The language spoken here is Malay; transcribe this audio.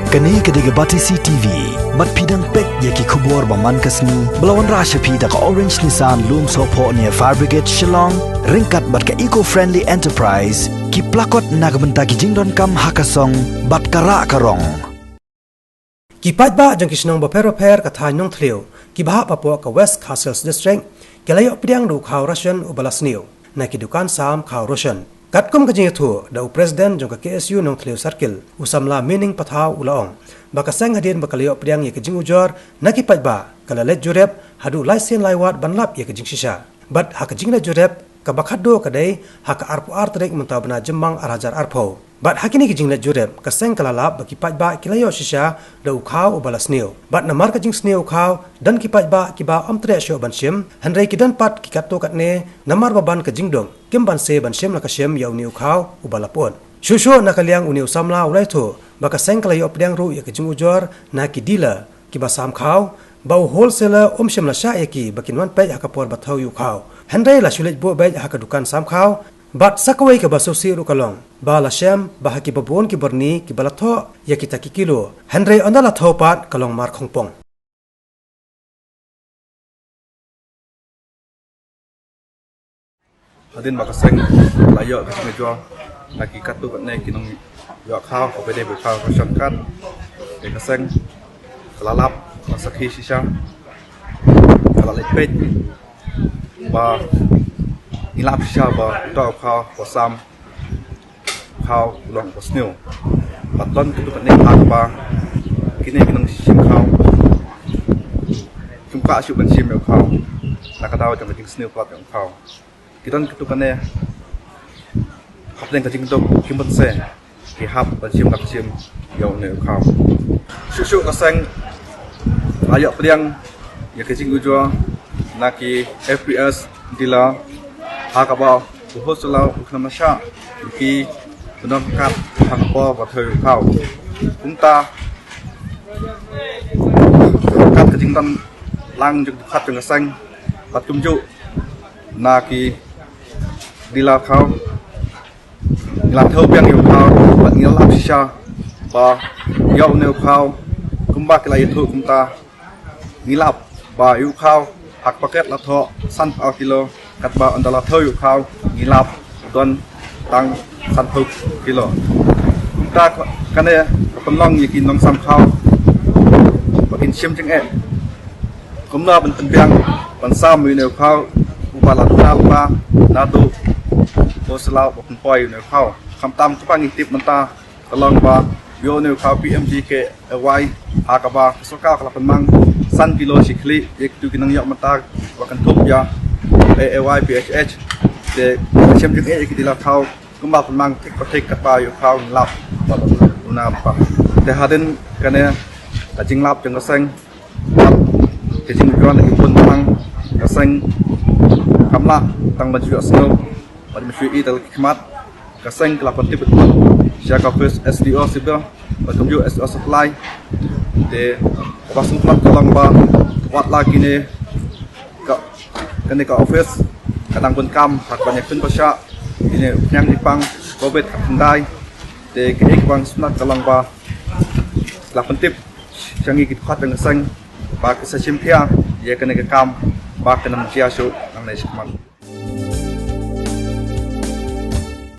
Kani kediga Batisi TV, mat pidang pek yaki kubur baman kasni, belawan rasha pida ka Orange Nissan Loom Sopo near Fire Brigade Shillong, ringkat bat ka eco-friendly enterprise, ki plakot nagbenta ki jingdon kam hakasong, bat kara karong. Ki patba jang kisnong baper ka nong thleu, ki baha papo ka West Castles District, ki layo pidang du khaw Russian ubalasniu, na ki dukan sam khaw Russian. Katkom ka jingathu da president jong ka KSU nong thleu circle usamla meaning pathaw ulaong baka sang hadin bakaliyo pdiang ye ka jing ujor naki patba kala let jurep hadu laisen laiwat banlap ye ka jing shisha bat ha ka jing la jurep ka bakhaddo ka dei ha ka arpu artrek mentabna jembang arhajar arpo bat hakini ki jing la jurep ka sang kala lap baki patba kilayo shisha da ukhaw ubalasniu bat namar ka jing sneu ukhaw dan ki patba ki ba amtre sho banshim hanrei ki dan pat ki katto katne namar baban ka jingdong kimban se banshim la ka shem yaw ni ukhaw ubalapon shusho nakaliang uni usamla ulai thu baka sang kalayo pdiang ru ye ka jing ujor na ki dila ki basam khaw bau wholesaler shem la sha ye ki bakin wan pe ha ka por bathaw yu khaw hanrei la shulet bo be ha ka dukan sam khaw bat sakawai ka basosi ru kalong ba la shem ba ha ki babon ki borni ki balatho ye ki taki kilo hanrei andala thopat kalong mar khongpong Hadin makaseng layo ka mejo nakikatu katne kinong yo khaw ko bede be khaw ko shankat e kaseng lalap masakhi shisha kala lepet ba ilap shisha ba to khaw ko sam khaw long ko sneu paton tu katne khak ba kine kinong shim khaw chumka shu ban shim yo khaw nakadaw jang ting sneu plat yo khaw kitan ketukane haplen ka jingdok kimbat se ki hap bajim laksim yaw ne khaw shushu ka sang ayo pediang ya ke jing ujo naki FPS dila hakaba uhosla uknamasha ki benar kap hakpo ba theu khaw kumta kat ka jingtan lang jung khat jung sang patumju naki dila khaw ngila thâu piang yêu khaw bat ngila lap shisha ba yaw ne khaw kumba kila yithu kumta ngilap ba yêu khaw hak paket la tho san pa kilo kat ba andala thâu yêu khaw ngilap don tang san thuk kilo kumta kane kapamlong yikin nong sam khaw bakin shim jeng e kumna ban piang ban sam mi ne khaw ubala ba natu Oslau bokun poi ne khaw khamtam kupang itip menta kalong ba yo ne khaw PMGK awai hakaba soka kala pemang san kilo sikli ek tu kinang yak menta wakan thup ya awai PHH de chem jing ek dila khaw kumba pemang tik patik kapa yo khaw lap ba luna pa de haden kane ka jing lap jeng kaseng ke jing juan ki pun pang kaseng kamla tang baju snow pada mesyui dalam khidmat kaseng kelapan tip betul siaga first SDO sibel bertumju SDO supply de pasung plat kalang ba kuat lagi ne ka office kadang pun kam hak banyak pun pasya ini yang dipang covid kendai de kini bang sunat kalang ba kelapan tip jangi kit kuat dengan kaseng ba kesempia ya kena kam ba kena mencia su nang nei khidmat